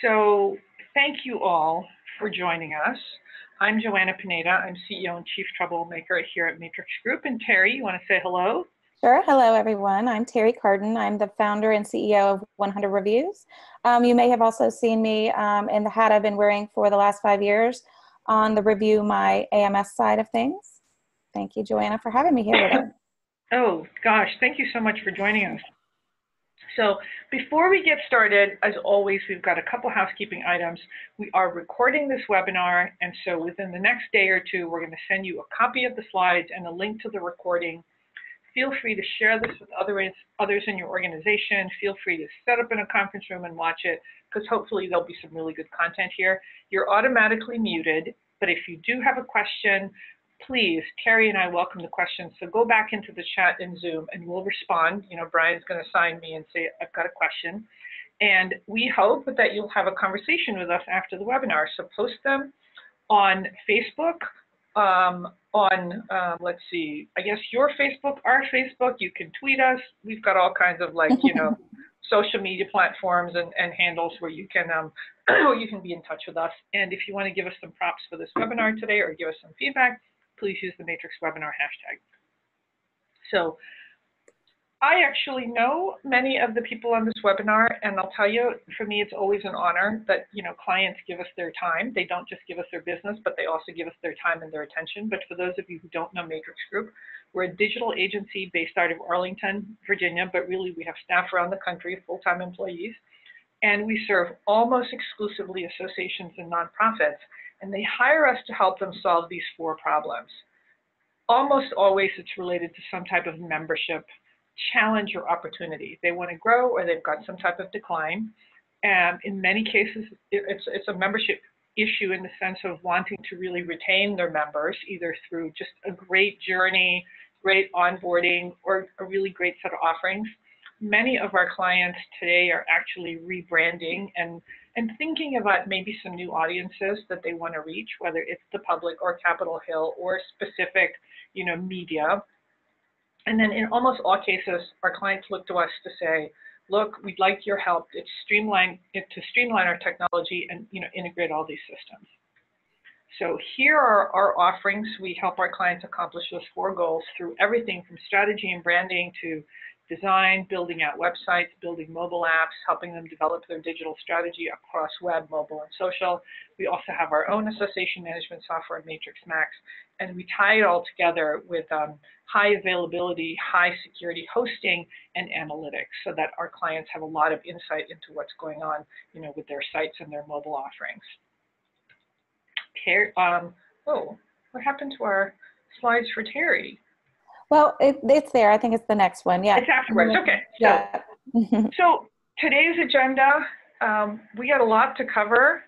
So thank you all for joining us. I'm Joanna Pineda. I'm CEO and Chief Troublemaker here at Matrix Group. And Terry, you want to say hello? Sure. Hello, everyone. I'm Terry Carden. I'm the founder and CEO of 100 Reviews. You may have also seen me in the hat I've been wearing for the last 5 years on the Review My AMS side of things. Thank you, Joanna, for having me here with us. Oh, gosh, thank you so much for joining us. So before we get started, as always, we've got a couple housekeeping items. We are recording this webinar, and so within the next day or two, we're going to send you a copy of the slides and a link to the recording. Feel free to share this with others in your organization. Feel free to set up in a conference room and watch it, because hopefully there'll be some really good content here. You're automatically muted, but if you do have a question, please, Terry and I welcome the questions. So go back into the chat in Zoom and we'll respond. You know, Brian's going to sign me and say, I've got a question. And we hope that you'll have a conversation with us after the webinar. So post them on Facebook, let's see, I guess your Facebook, our Facebook. You can tweet us. We've got all kinds of, like, you know, social media platforms and handles where you can be in touch with us. And if you want to give us some props for this webinar today or give us some feedback, please use the Matrix Webinar hashtag. So I actually know many of the people on this webinar, and I'll tell you, for me, it's always an honor that, you know, clients give us their time. They don't just give us their business, but they also give us their time and their attention. But for those of you who don't know Matrix Group, we're a digital agency based out of Arlington, Virginia, but really we have staff around the country, full-time employees, and we serve almost exclusively associations and nonprofits, and they hire us to help them solve these 4 problems. Almost always it's related to some type of membership challenge or opportunity. They want to grow or they've got some type of decline. And in many cases, it's a membership issue in the sense of wanting to really retain their members, either through just a great journey, great onboarding, or a really great set of offerings. Many of our clients today are actually rebranding and thinking about maybe some new audiences that they want to reach, whether it's the public or Capitol Hill or specific, you know, media. And then in almost all cases, our clients look to us to say, look, we'd like your help to streamline our technology and, you know, integrate all these systems. So here are our offerings. We help our clients accomplish those 4 goals through everything from strategy and branding to design, building out websites, building mobile apps, helping them develop their digital strategy across web, mobile, and social. We also have our own association management software, Matrix Max, and we tie it all together with high availability, high security hosting and analytics so that our clients have a lot of insight into what's going on, you know, with their sites and their mobile offerings. Oh, what happened to our slides for Terry? Well, it's there. I think it's the next one. Yeah. It's afterwards. Okay. So, yeah. So today's agenda, we got a lot to cover.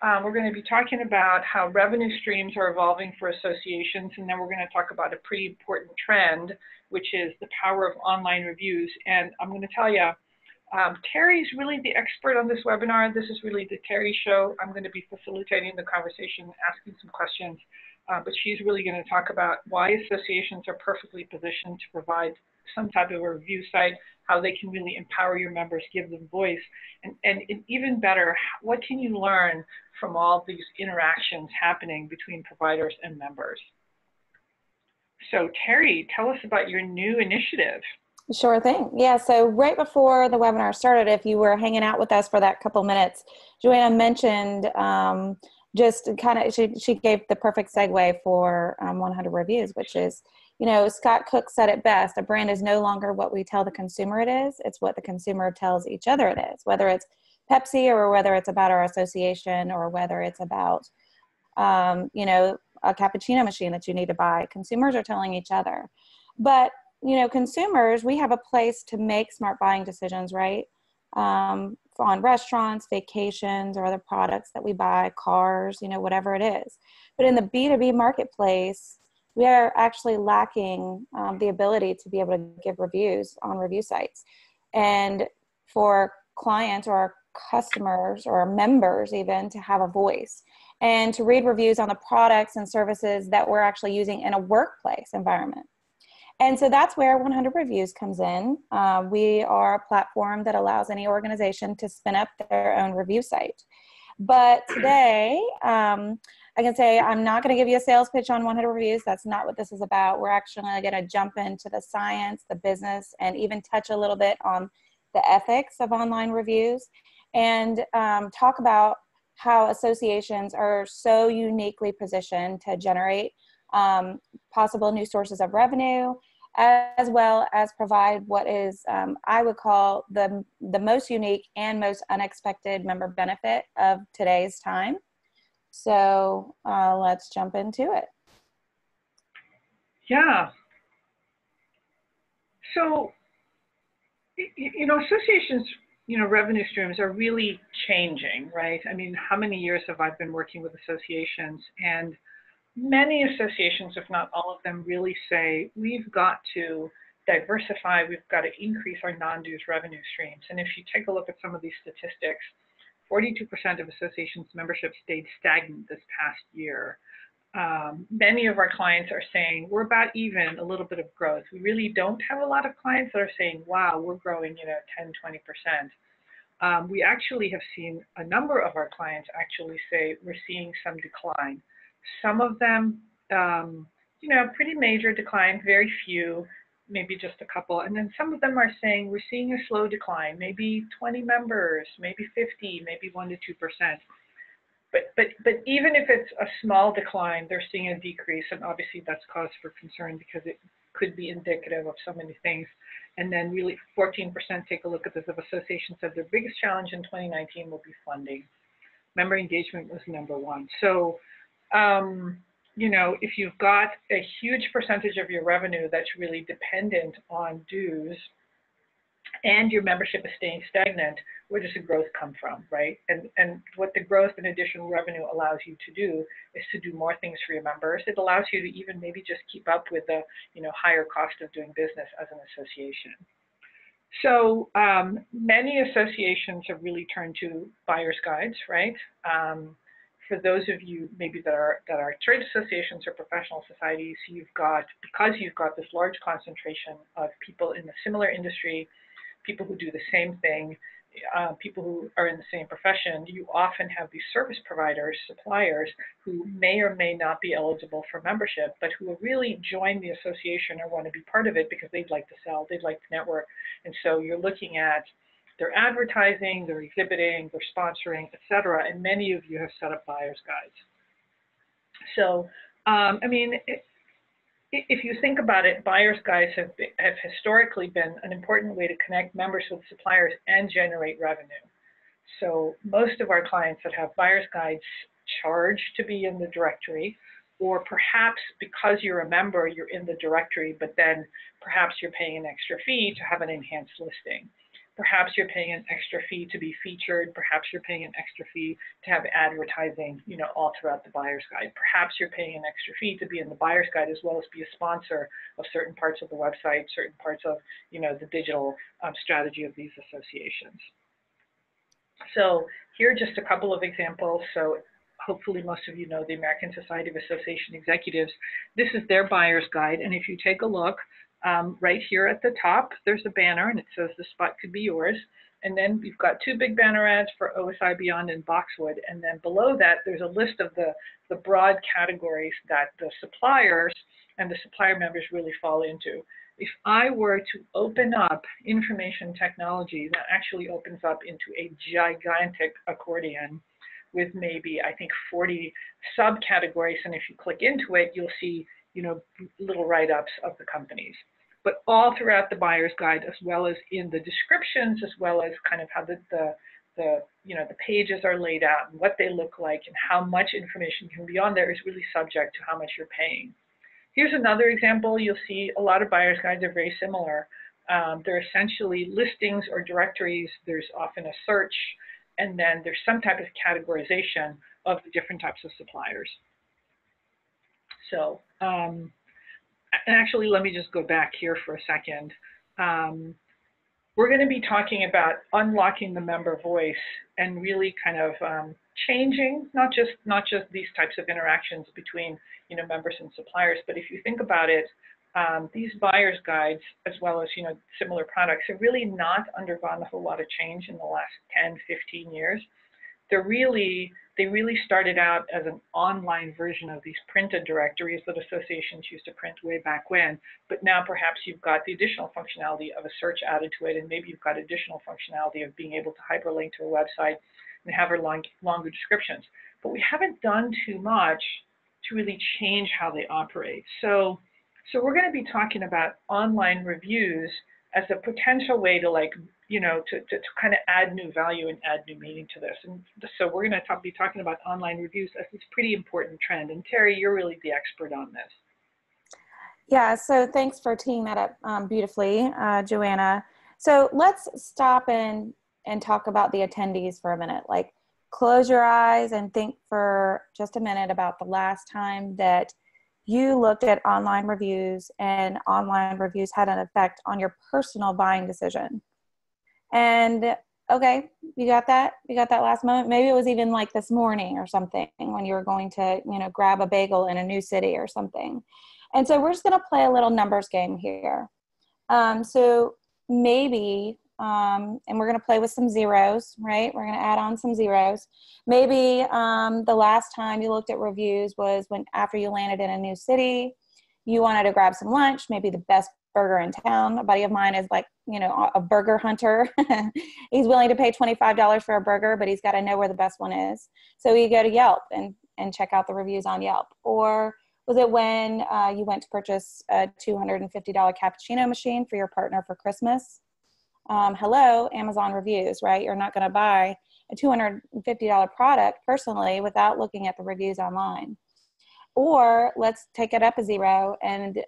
We're going to be talking about how revenue streams are evolving for associations, and then we're going to talk about a pretty important trend, which is the power of online reviews. And I'm going to tell you, Terry's really the expert on this webinar. This is really the Terry show. I'm going to be facilitating the conversation, asking some questions. But she's really going to talk about why associations are perfectly positioned to provide some type of a review site, how they can really empower your members, give them voice, and even better, what can you learn from all these interactions happening between providers and members? So Terry, tell us about your new initiative. Sure thing. Yeah, so right before the webinar started, if you were hanging out with us for that couple minutes, Joanna mentioned just kind of, she gave the perfect segue for 100 Reviews, which is, you know, Scott Cook said it best, a brand is no longer what we tell the consumer it is, it's what the consumer tells each other it is, whether it's Pepsi or whether it's about our association or whether it's about, you know, a cappuccino machine that you need to buy. Consumers are telling each other. But, you know, consumers, we have a place to make smart buying decisions, right? On restaurants, vacations, or other products that we buy, cars, you know, whatever it is. But in the B2B marketplace, we are actually lacking the ability to be able to give reviews on review sites. And for clients or our customers or our members even to have a voice and to read reviews on the products and services that we're actually using in a workplace environment. And so that's where 100 Reviews comes in. We are a platform that allows any organization to spin up their own review site. But today, I can say I'm not going to give you a sales pitch on 100 Reviews. That's not what this is about. We're actually going to jump into the science, the business, and even touch a little bit on the ethics of online reviews, and talk about how associations are so uniquely positioned to generate possible new sources of revenue, as well as provide what is, I would call, the most unique and most unexpected member benefit of today's time. So let's jump into it. Yeah. So, associations, revenue streams are really changing, right? I mean, how many years have I been working with associations? And many associations, if not all of them, really say we've got to diversify, we've got to increase our non-dues revenue streams. And if you take a look at some of these statistics, 42% of associations membership stayed stagnant this past year. Many of our clients are saying we're about even, a little bit of growth. We really don't have a lot of clients that are saying, wow, we're growing, 10, 20%. We actually have seen a number of our clients actually say we're seeing some decline. Some of them, pretty major decline, very few, maybe just a couple. And then some of them are saying we're seeing a slow decline, maybe 20 members, maybe 50, maybe 1 to 2%. But even if it's a small decline, they're seeing a decrease, and obviously that's cause for concern because it could be indicative of so many things. And then really 14% take a look at this of associations said their biggest challenge in 2019 will be funding. Member engagement was number one. So, if you've got a huge percentage of your revenue that's really dependent on dues, and your membership is staying stagnant, where does the growth come from, right? And what the growth and additional revenue allows you to do is to do more things for your members. It allows you to even maybe just keep up with the higher cost of doing business as an association. So many associations have really turned to buyer's guides, right? For those of you maybe that are trade associations or professional societies, because you've got this large concentration of people in a similar industry, people who do the same thing, people who are in the same profession, you often have these service providers, suppliers, who may or may not be eligible for membership, but who have really joined the association or want to be part of it because they'd like to sell, they'd like to network. And so you're looking at their advertising, their exhibiting, their sponsoring, et cetera, and many of you have set up buyer's guides. So, if you think about it, buyer's guides have historically been an important way to connect members with suppliers and generate revenue. So most of our clients that have buyer's guides charge to be in the directory, or perhaps because you're a member, you're in the directory, but then perhaps you're paying an extra fee to have an enhanced listing. Perhaps you're paying an extra fee to be featured. Perhaps you're paying an extra fee to have advertising, all throughout the buyer's guide. Perhaps you're paying an extra fee to be in the buyer's guide as well as be a sponsor of certain parts of the website, certain parts of, the digital strategy of these associations. So here are just a couple of examples. So hopefully most of you know the American Society of Association Executives. This is their buyer's guide. And if you take a look, right here at the top, there's a banner and it says the spot could be yours. And then we've got two big banner ads for OSI Beyond and Boxwood. And then below that, there's a list of the broad categories that the suppliers and the supplier members really fall into. If I were to open up information technology, that actually opens up into a gigantic accordion with maybe, I think, 40 subcategories. And if you click into it, you'll see little write-ups of the companies, but all throughout the buyer's guide, as well as in the descriptions, as well as kind of how the pages are laid out and what they look like and how much information can be on there is really subject to how much you're paying. Here's another example. You'll see a lot of buyer's guides are very similar. They're essentially listings or directories. There's often a search, and then there's some type of categorization of the different types of suppliers. So, and actually, let me just go back here for a second. We're going to be talking about unlocking the member voice and really kind of changing not just these types of interactions between members and suppliers, but if you think about it, these buyer's guides, as well as, similar products, have really not undergone a whole lot of change in the last 10, 15 years. They really started out as an online version of these printed directories that associations used to print way back when, but now perhaps you've got the additional functionality of a search added to it, and maybe you've got additional functionality of being able to hyperlink to a website and have longer descriptions. But we haven't done too much to really change how they operate. So we're going to be talking about online reviews as a potential way to to kind of add new value and add new meaning to this. And so we're going to be talking about online reviews as this pretty important trend. And Terry, you're really the expert on this. Yeah, so thanks for teeing that up beautifully, Joanna. So let's stop and talk about the attendees for a minute. Like, close your eyes and think for just a minute about the last time that you looked at online reviews and online reviews had an effect on your personal buying decision. And okay, you got that? You got that last moment? Maybe it was even like this morning or something when you were going to, grab a bagel in a new city or something. And so we're just going to play a little numbers game here. So maybe, and we're going to play with some zeros, right? We're going to add on some zeros. Maybe the last time you looked at reviews was after you landed in a new city, you wanted to grab some lunch, maybe the best burger in town. A buddy of mine is like, a burger hunter. He's willing to pay $25 for a burger, but he's got to know where the best one is. So you go to Yelp and check out the reviews on Yelp. Or was it when you went to purchase a $250 cappuccino machine for your partner for Christmas? Hello, Amazon reviews, right? You're not going to buy a $250 product personally without looking at the reviews online. Or let's take it up a zero. And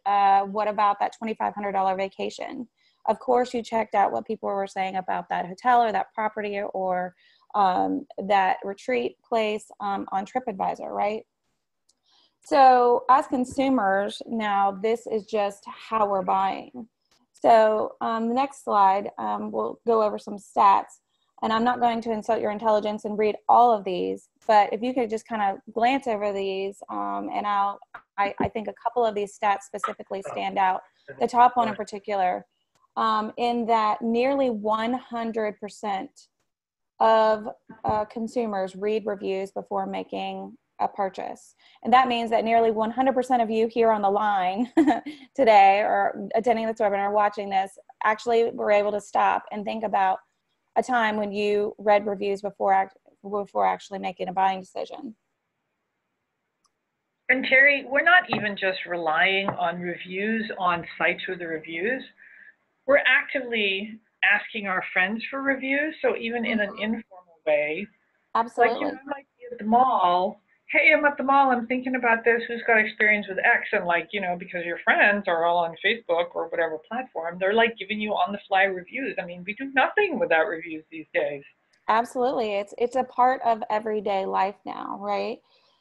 what about that $2,500 vacation? Of course, you checked out what people were saying about that hotel or that property or that retreat place on TripAdvisor, right? So as consumers, now this is just how we're buying. So the next slide, we'll go over some stats. And I'm not going to insult your intelligence and read all of these, but if you could just kind of glance over these, and I think a couple of these stats specifically stand out. The top one in particular, in that nearly 100% of consumers read reviews before making a purchase. And that means that nearly 100% of you here on the line today or attending this webinar, watching this, actually were able to stop and think about a time when you read reviews before actually making a buying decision. And Terry, we're not even just relying on reviews on sites with the reviews. We're actively asking our friends for reviews. So even in an informal way, absolutely. Like, I might be at the mall. Hey, I'm at the mall. I'm thinking about this. Who's got experience with X? And because your friends are all on Facebook or whatever platform, they're like giving you on-the-fly reviews. I mean, we do nothing without reviews these days. Absolutely. It's a part of everyday life now, right?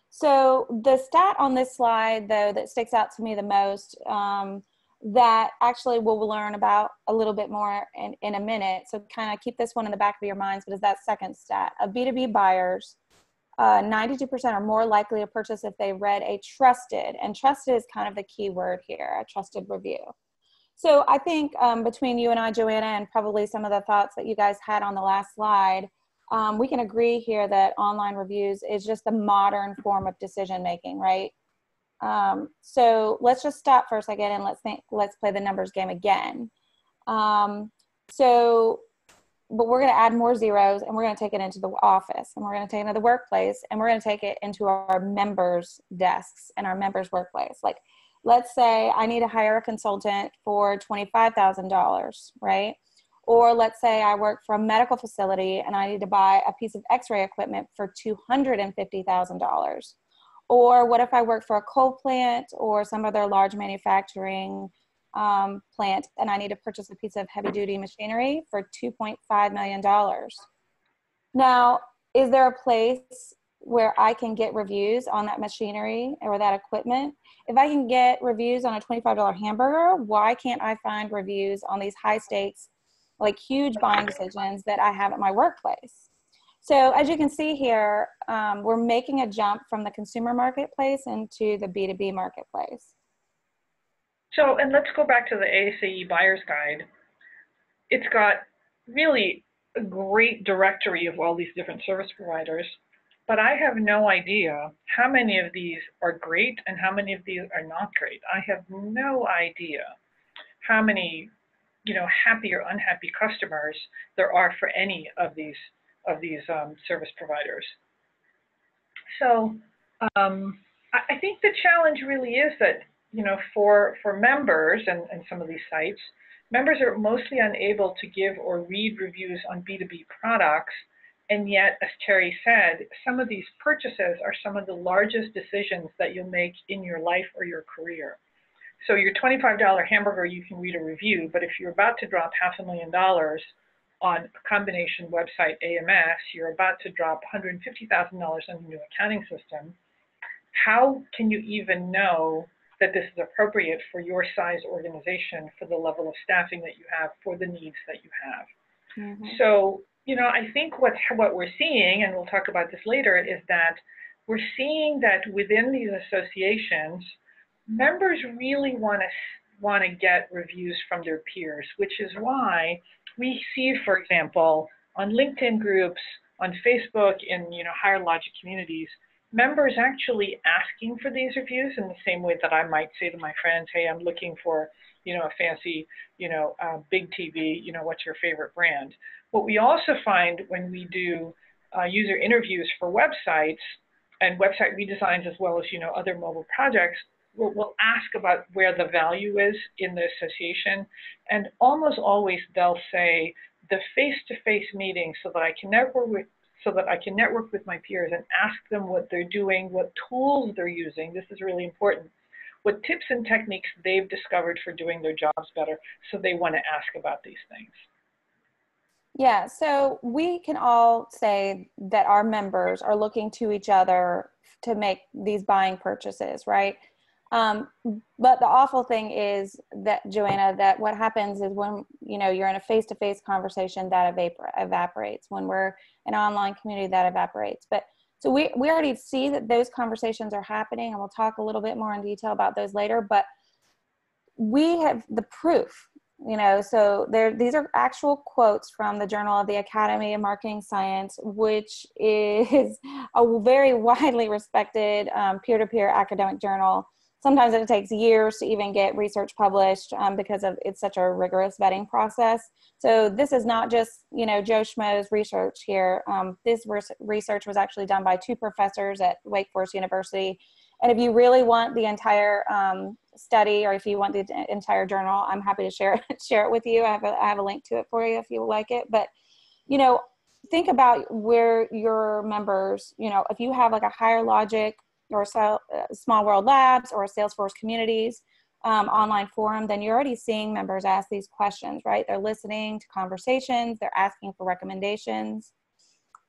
So the stat on this slide, though, that sticks out to me the most, that actually we'll learn about a little bit more in a minute. So kind of keep this one in the back of your minds, but is that second stat. Of B2B buyers, 92% are more likely to purchase if they read a trusted, and trusted is kind of the key word here, a trusted review. So I think between you and I, Joanna, and probably some of the thoughts that you guys had on the last slide, we can agree here that online reviews is just the modern form of decision making, right? So let's just stop for a second and let's play the numbers game again. But we're going to add more zeros, and we're going to take it into the office, and we're going to take it into the workplace, and we're going to take it into our members' desks and our members' workplace. Like, let's say I need to hire a consultant for $25,000, right? Or let's say I work for a medical facility and I need to buy a piece of x-ray equipment for $250,000. Or what if I work for a coal plant or some other large manufacturing plant and I need to purchase a piece of heavy duty machinery for $2.5 million. Now, is there a place where I can get reviews on that machinery or that equipment? If I can get reviews on a $25 hamburger, why can't I find reviews on these high stakes, like huge buying decisions that I have at my workplace? So as you can see here, we're making a jump from the consumer marketplace into the B2B marketplace. So, and let's go back to the ASAE Buyer's Guide. It's got really a great directory of all these different service providers, but I have no idea how many of these are great and how many of these are not great. I have no idea how many, happy or unhappy customers there are for any of these service providers. So I think the challenge really is that, for members and some of these sites, members are mostly unable to give or read reviews on B2B products. And yet, as Terry said, some of these purchases are some of the largest decisions that you'll make in your life or your career. So your $25 hamburger, you can read a review, but if you're about to drop $500,000 on a combination website AMS, you're about to drop $150,000 on a new accounting system, how can you even know that this is appropriate for your size organization, for the level of staffing that you have, for the needs that you have? Mm-hmm. So, I think what we're seeing, and we'll talk about this later, is that we're seeing that within these associations, members really want to get reviews from their peers, which is why we see, for example, on LinkedIn groups, on Facebook, in higher logic communities, members actually asking for these reviews in the same way that I might say to my friends, hey, I'm looking for a fancy big TV, what's your favorite brand? What we also find when we do user interviews for websites and website redesigns, as well as other mobile projects, we'll ask about where the value is in the association, and almost always they'll say the face-to-face meeting so that I can network with my peers and ask them what they're doing, what tools they're using. This is really important. What tips and techniques they've discovered for doing their jobs better, so they want to ask about these things. Yeah, so we can all say that our members are looking to each other to make these buying purchases, right? But the awful thing is that, Joanna, that what happens is when, you're in a face-to-face conversation, that evaporates. When we're an online community, that evaporates. But so we already see that those conversations are happening, and we'll talk a little bit more in detail about those later, but we have the proof, so these are actual quotes from the Journal of the Academy of Marketing Science, which is a very widely respected peer-to-peer academic journal. Sometimes it takes years to even get research published because it's such a rigorous vetting process. So this is not just, Joe Schmo's research here. This research was actually done by 2 professors at Wake Forest University. And if you really want the entire study, or if you want the entire journal, I'm happy to share it with you. I have a link to it for you if you like it. But, think about where your members, if you have like a Higher Logic or Small World Labs or a Salesforce Communities online forum, then you're already seeing members ask these questions, right? They're listening to conversations, they're asking for recommendations.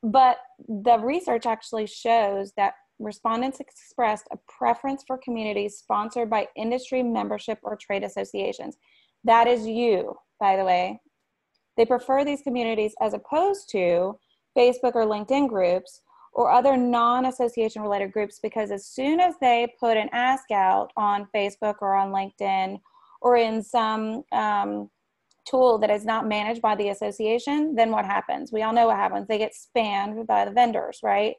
But the research actually shows that respondents expressed a preference for communities sponsored by industry membership or trade associations. That is you, by the way. They prefer these communities as opposed to Facebook or LinkedIn groups or other non-association related groups, because as soon as they put an ask out on Facebook or on LinkedIn or in some tool that is not managed by the association, then what happens? We all know what happens. They get spammed by the vendors, right?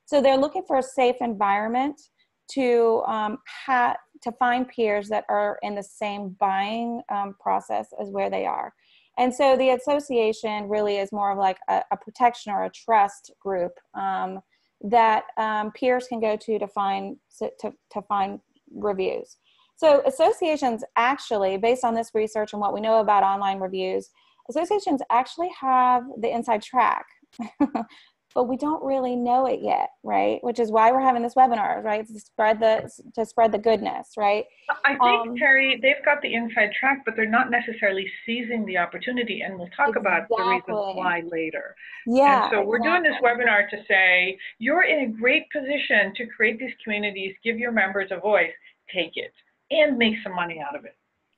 So they're looking for a safe environment to find peers that are in the same buying process as where they are. And so the association really is more of like a protection or a trust group that peers can go to find reviews. So associations actually, based on this research and what we know about online reviews, associations actually have the inside track. But we don't really know it yet, right? Which is why we're having this webinar, right? To spread the goodness, right? I think, Terry, they've got the inside track, but they're not necessarily seizing the opportunity, and we'll talk about the reasons why later. Yeah. And so we're doing this webinar to say, you're in a great position to create these communities, give your members a voice, take it, and make some money out of it.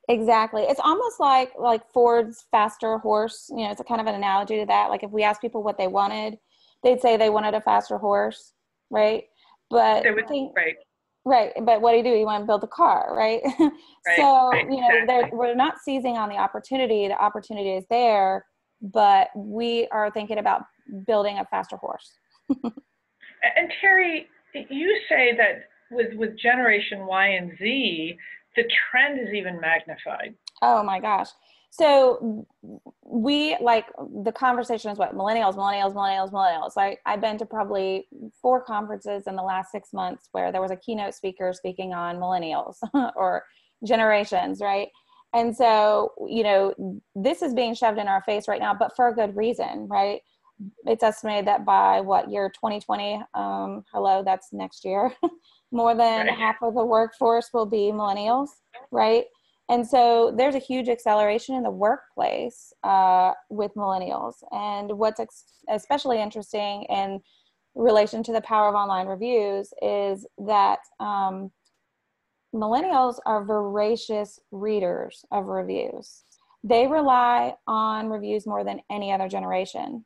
Exactly. It's almost like Ford's faster horse. It's a kind of an analogy to that. Like if we asked people what they wanted, they'd say they wanted a faster horse, right? But right. Right. But what do? You want to build a car, right? Right, So, right, exactly. we're not seizing on the opportunity. The opportunity is there, but we are thinking about building a faster horse. And Terry, you say that with Generation Y and Z, the trend is even magnified. Oh my gosh. So we like the conversation is what millennials, millennials, millennials, millennials. I've been to probably 4 conferences in the last 6 months where there was a keynote speaker speaking on millennials or generations, right? And so, this is being shoved in our face right now, but for a good reason, right? It's estimated that by what year 2020, hello, that's next year, more than Right. half of the workforce will be millennials, right? And so there's a huge acceleration in the workplace with millennials. And what's especially interesting in relation to the power of online reviews is that millennials are voracious readers of reviews. They rely on reviews more than any other generation.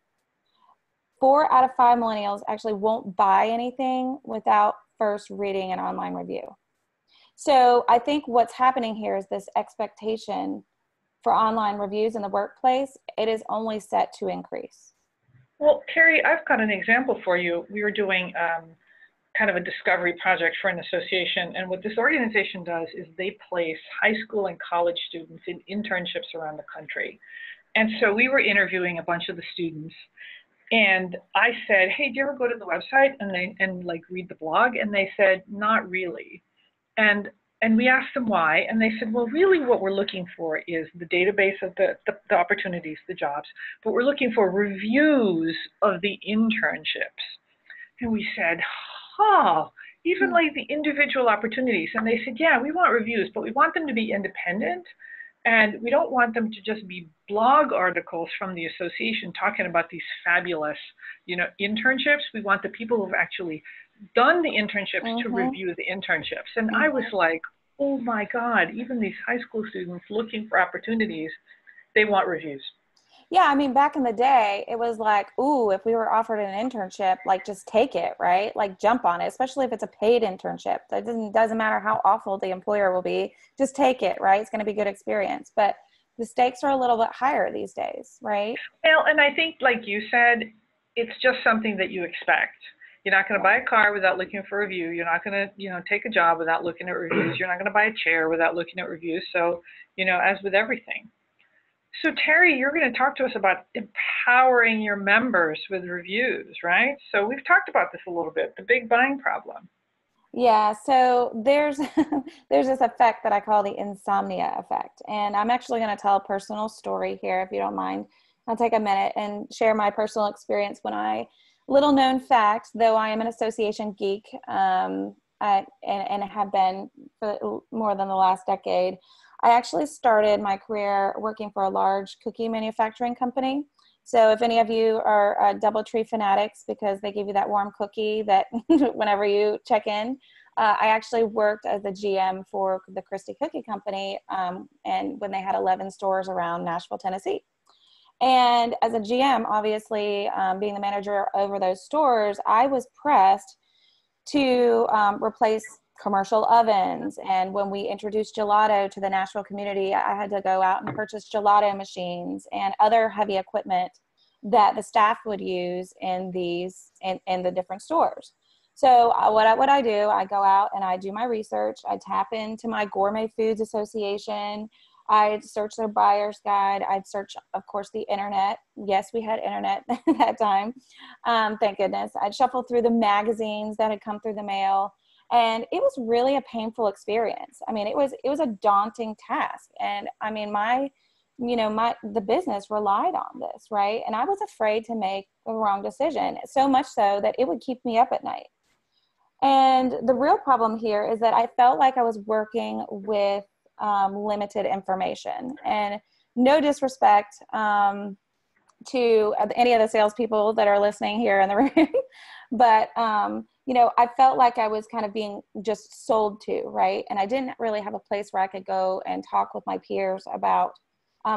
4 out of 5 millennials actually won't buy anything without first reading an online review. So I think what's happening here is this expectation for online reviews in the workplace. It is only set to increase. Well, Terry, I've got an example for you. We were doing kind of a discovery project for an association, and what this organization does is they place high school and college students in internships around the country. And so we were interviewing a bunch of the students, and I said, "Hey, do you ever go to the website and like read the blog?" And they said, "Not really." And and we asked them why, and they said, "Well, really what we're looking for is the database of the opportunities, the jobs, but we're looking for reviews of the internships." And we said, "Huh, even like the individual opportunities." And they said, "Yeah, we want reviews, but we want them to be independent. And we don't want them to just be blog articles from the association talking about these fabulous, internships. We want the people who've actually done the internships to Mm-hmm. review the internships." And I was Mm-hmm. like, oh my God, even these high school students looking for opportunities, they want reviews. Yeah, I mean, back in the day, it was like, ooh, if we were offered an internship, like just take it, right? Like jump on it, especially if it's a paid internship. That doesn't matter how awful the employer will be, just take it, right? It's going to be a good experience. But the stakes are a little bit higher these days, right? Well, and I think, like you said, it's just something that you expect. You're not going to Yeah. buy a car without looking for a review. You're not going to, take a job without looking at reviews. You're not going to buy a chair without looking at reviews. So, as with everything. So, Terry, you're going to talk to us about empowering your members with reviews, right? So, we've talked about this a little bit, the big buying problem. Yeah, so there's there's this effect that I call the insomnia effect. And I'm actually going to tell a personal story here if you don't mind. I'll take a minute and share my personal experience when little known fact, though I am an association geek, and have been for more than the last decade. I actually started my career working for a large cookie manufacturing company. So if any of you are DoubleTree fanatics, because they give you that warm cookie that whenever you check in, I actually worked as a GM for the Christie Cookie Company, and when they had 11 stores around Nashville, Tennessee. And as a GM, obviously, being the manager over those stores, I was pressed to replace commercial ovens. And when we introduced gelato to the Nashville community, I had to go out and purchase gelato machines and other heavy equipment that the staff would use in the different stores. So what I do, I go out and I do my research. I tap into my Gourmet Foods Association. I'd search their buyer's guide. I'd search, of course, the internet. Yes, we had internet at that time. Thank goodness. I'd shuffle through the magazines that had come through the mail. And it was really a painful experience. I mean, it was a daunting task. And I mean, the business relied on this, right? And I was afraid to make the wrong decision, so much so that it would keep me up at night. And the real problem here is that I felt like I was working with limited information. And no disrespect to any of the salespeople that are listening here in the room, but I felt like I was kind of being just sold to, right? And I didn't really have a place where I could go and talk with my peers about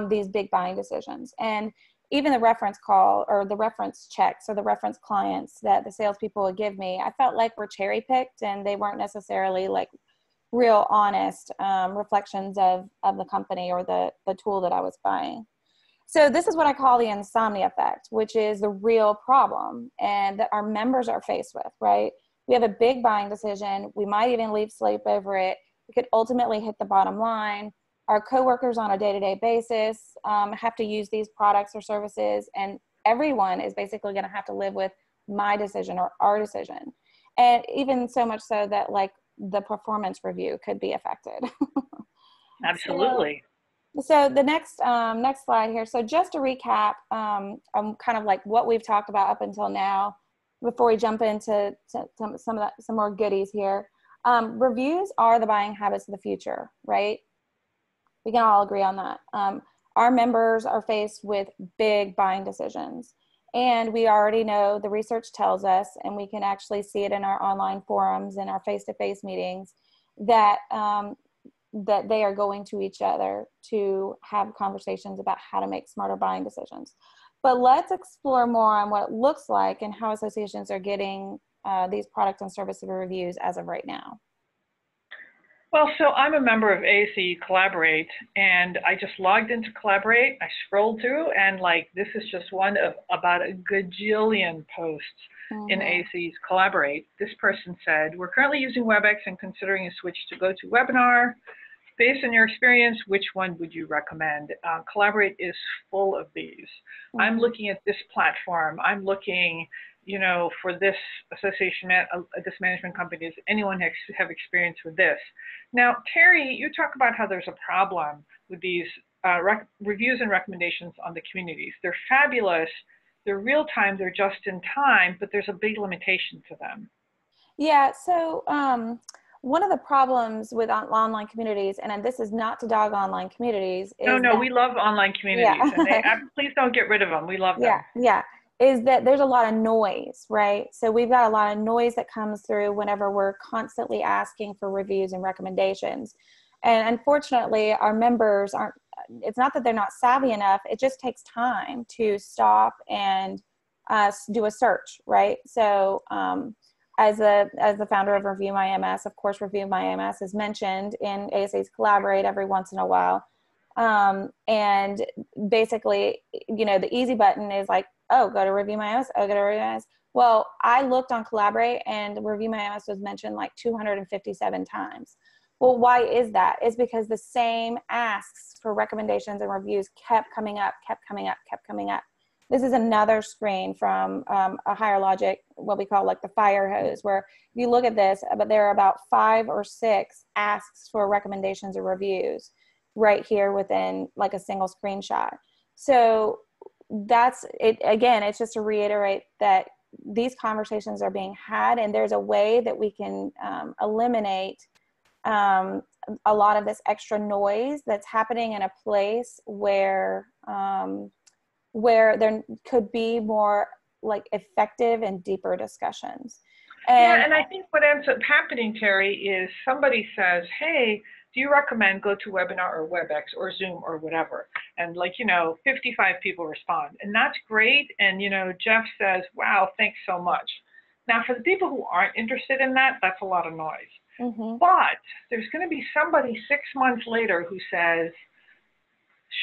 these big buying decisions. And even the reference call or the reference checks or the reference clients that the salespeople would give me, I felt like were cherry picked and they weren't necessarily like real honest reflections of the company or the tool that I was buying. So this is what I call the insomnia effect, which is the real problem and that our members are faced with, right? We have a big buying decision. We might even leave sleep over it. It could ultimately hit the bottom line. Our coworkers on a day-to-day basis have to use these products or services, and everyone is basically going to have to live with my decision or our decision. And even so much so that like the performance review could be affected. Absolutely. So the next slide here. So just to recap, kind of like what we've talked about up until now, before we jump into some more goodies here. Reviews are the buying habits of the future, right? We can all agree on that. Our members are faced with big buying decisions, and we already know the research tells us, and we can actually see it in our online forums and our face-to-face meetings, that that they are going to each other to have conversations about how to make smarter buying decisions. But let's explore more on what it looks like and how associations are getting these product and service reviews as of right now. Well, so I'm a member of ASE Collaborate, and I just logged into Collaborate. I scrolled through, and like this is just one of about a gajillion posts in ASE's Collaborate. This person said, "We're currently using WebEx and considering a switch to GoToWebinar. Based on your experience, which one would you recommend?" Collaborate is full of these. I'm looking at this platform. I'm looking, you know, for this association, this management company. Does anyone have experience with this? Now, Terry, you talk about how there's a problem with these reviews and recommendations on the communities. They're fabulous. They're real time. They're just in time, but there's a big limitation to them. Yeah. So one of the problems with online communities, and this is not to dog online communities. Is no, we love online communities, and please don't get rid of them. We love them. Yeah. Is that there's a lot of noise, right? So we've got a lot of noise that comes through whenever we're constantly asking for reviews and recommendations. And unfortunately, our members aren't, it's not that they're not savvy enough, it just takes time to stop and do a search, right? So as the founder of Review My MS, of course, Review My MS is mentioned in ASA's Collaborate every once in a while. And basically, you know, the easy button is like, oh, go to Review My MS, oh, go to Review My MS. Well, I looked on Collaborate and Review My MS was mentioned like 257 times. Well, why is that? It's because the same asks for recommendations and reviews kept coming up. This is another screen from a Higher Logic, what we call like the fire hose, where if you look at this, but there are about 5 or 6 asks for recommendations or reviews right here within like a single screenshot. So that's it. Again, it's just to reiterate that these conversations are being had, and there's a way that we can eliminate a lot of this extra noise that's happening in a place where there could be more like effective and deeper discussions. And I think what ends up happening, Terry, is somebody says, hey, do you recommend GoToWebinar or WebEx or Zoom or whatever? And like, you know, 55 people respond. And that's great. And, you know, Jeff says, wow, thanks so much. Now, for the people who aren't interested in that, that's a lot of noise. But there's going to be somebody 6 months later who says,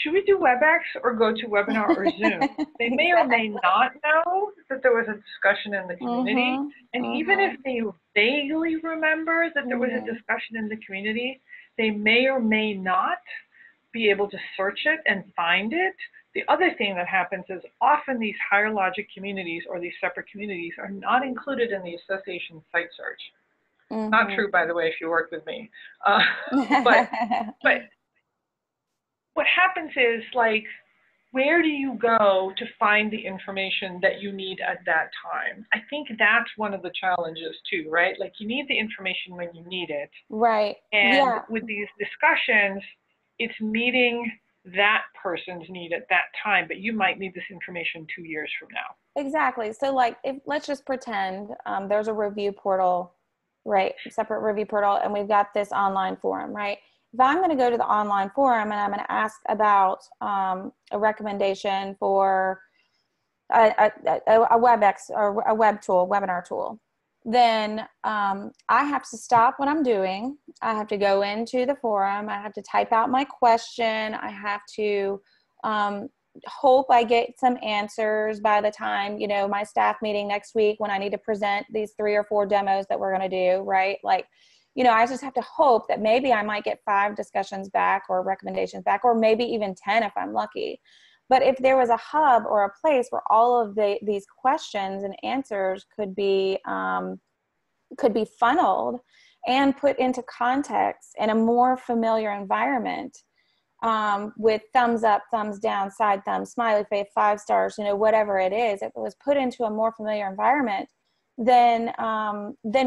should we do WebEx or GoToWebinar or Zoom? They may or may not know that there was a discussion in the community. And even if they vaguely remember that there was a discussion in the community, they may or may not be able to search it and find it. The other thing that happens is often these Higher Logic communities or these separate communities are not included in the association site search. Not true, by the way, if you work with me. But what happens is, like, where do you go to find the information that you need at that time? I think that's one of the challenges too, right? Like, you need the information when you need it. Right. And with these discussions, it's meeting that person's need at that time, but you might need this information 2 years from now. Exactly. So like, let's just pretend there's a review portal, right? Separate review portal, and we've got this online forum, right? if I'm going to go to the online forum and I'm going to ask about a recommendation for a WebEx or a web tool, webinar tool, then I have to stop what I'm doing. I have to go into the forum. I have to type out my question. I have to hope I get some answers by the time, you know, my staff meeting next week when I need to present these 3 or 4 demos that we're going to do, right? Like, you know, I just have to hope that maybe I might get 5 discussions back or recommendations back, or maybe even 10 if I'm lucky. But if there was a hub or a place where all of these questions and answers could be funneled and put into context in a more familiar environment, with thumbs up, thumbs down, side thumbs, smiley face, 5 stars, you know, whatever it is, if it was put into a more familiar environment, then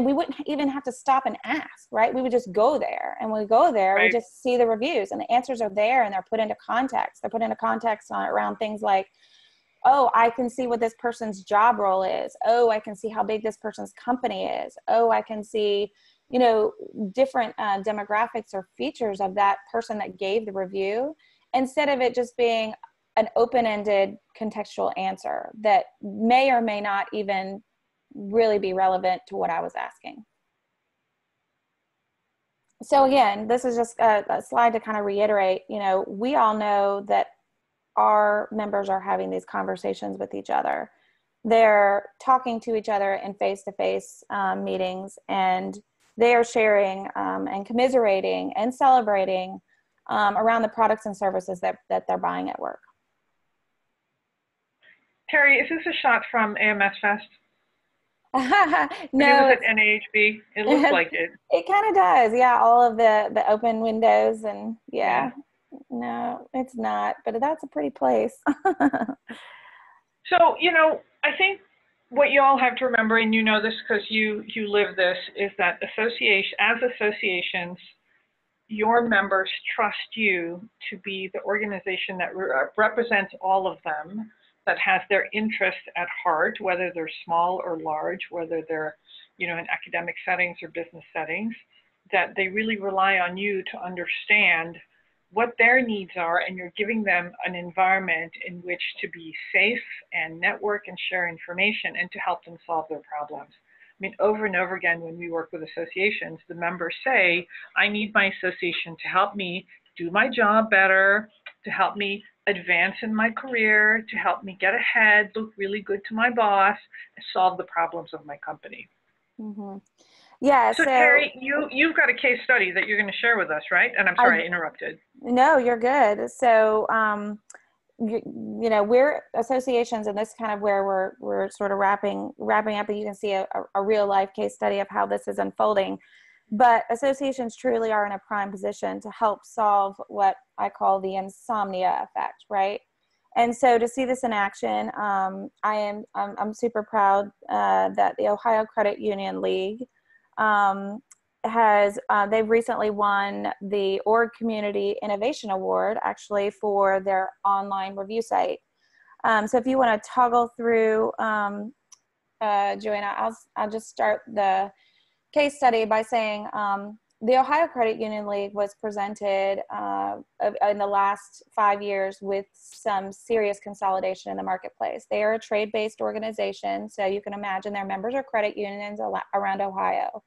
we wouldn't even have to stop and ask, right? We would just go there, and when we go there, Right. we just see the reviews, and the answers are there, and they're put into context. They're put into context around things like, oh, I can see what this person's job role is. Oh, I can see how big this person's company is. Oh, I can see, you know, different demographics or features of that person that gave the review, instead of it just being an open-ended contextual answer that may or may not even really be relevant to what I was asking. So again, this is just a slide to kind of reiterate, you know, we all know that our members are having these conversations with each other. They're talking to each other in face-to-face meetings, and they are sharing and commiserating and celebrating around the products and services that they're buying at work. Terry, is this a shot from AMS Fest? No, it was at NAHB. It looks like it. It kind of does. Yeah, all of the open windows, and yeah. No, it's not, but that's a pretty place. So, you know, I think what you all have to remember, and you know this because you live this, is that associations, your members trust you to be the organization that represents all of them, that has their interests at heart, whether they're small or large, whether they're, you know, in academic settings or business settings, that they really rely on you to understand what their needs are, and you're giving them an environment in which to be safe and network and share information and to help them solve their problems. I mean, over and over again, when we work with associations, the members say, I need my association to help me do my job better, to help me advance in my career, to help me get ahead, look really good to my boss, and solve the problems of my company. Mm-hmm. Yeah. So Terry, you've got a case study that you're going to share with us, right? And I'm sorry I interrupted. No, you're good. So, you know, we're associations, and this is kind of where we're sort of wrapping up, and you can see a real life case study of how this is unfolding. But associations truly are in a prime position to help solve what I call the insomnia effect, right? And so to see this in action, I'm super proud that the Ohio Credit Union League they've recently won the Org Community Innovation Award, actually, for their online review site. So if you want to toggle through, Joanna, I'll just start the case study by saying the Ohio Credit Union League was presented in the last 5 years with some serious consolidation in the marketplace. They are a trade-based organization, so you can imagine their members are credit unions around Ohio.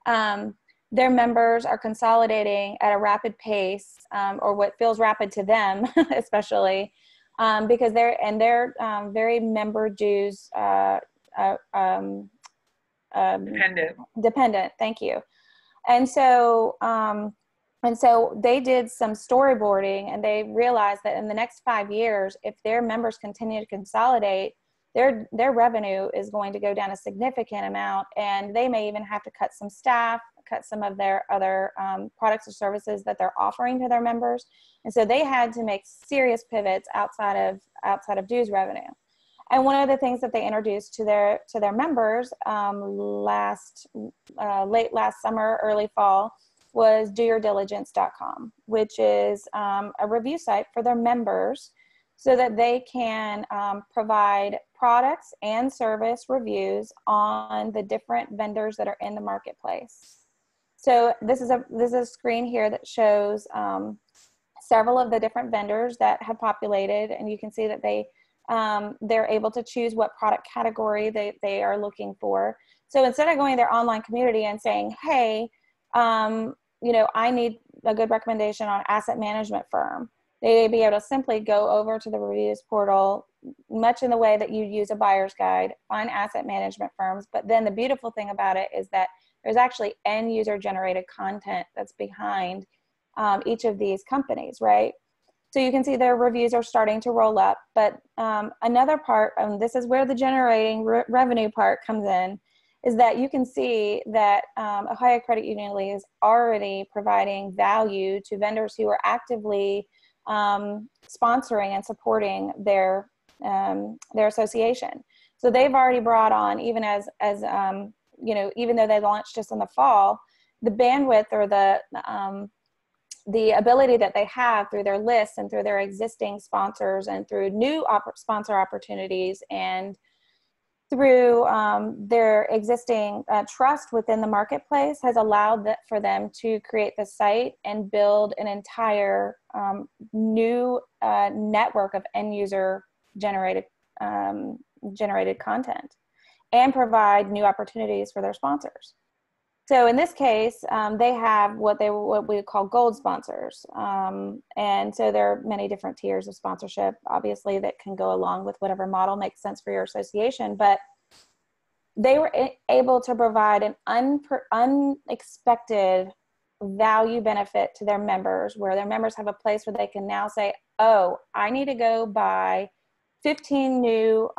Their members are consolidating at a rapid pace, or what feels rapid to them, especially because they're very member dues dependent. Thank you. And so they did some storyboarding, and they realized that in the next 5 years, if their members continue to consolidate, their revenue is going to go down a significant amount, and they may even have to cut some staff, cut some of their other products or services that they're offering to their members. And so they had to make serious pivots outside of dues revenue. And one of the things that they introduced to their members late last summer, early fall, was doyourdiligence.com, which is a review site for their members so that they can provide products and service reviews on the different vendors that are in the marketplace. So this is a screen here that shows several of the different vendors that have populated, and you can see that they're able to choose what product category they are looking for. So instead of going to their online community and saying, hey, I need a good recommendation on asset management firm, they'd be able to simply go over to the reviews portal, much in the way that you use a buyer's guide, find asset management firms. But then the beautiful thing about it is that there's actually end user generated content that's behind each of these companies, right? So you can see their reviews are starting to roll up. But another part, and this is where the generating revenue part comes in, is that you can see that Ohio Credit Union is already providing value to vendors who are actively sponsoring and supporting their association. So they've already brought on, even even though they launched just in the fall, the bandwidth or the ability that they have through their lists and through their existing sponsors and through new sponsor opportunities and through their existing trust within the marketplace has allowed for them to create the site and build an entire new network of end user generated content and provide new opportunities for their sponsors. So in this case, they have what we call gold sponsors. And so there are many different tiers of sponsorship, obviously, that can go along with whatever model makes sense for your association. But they were able to provide an unexpected value benefit to their members, where their members have a place where they can now say, oh, I need to go buy 15 new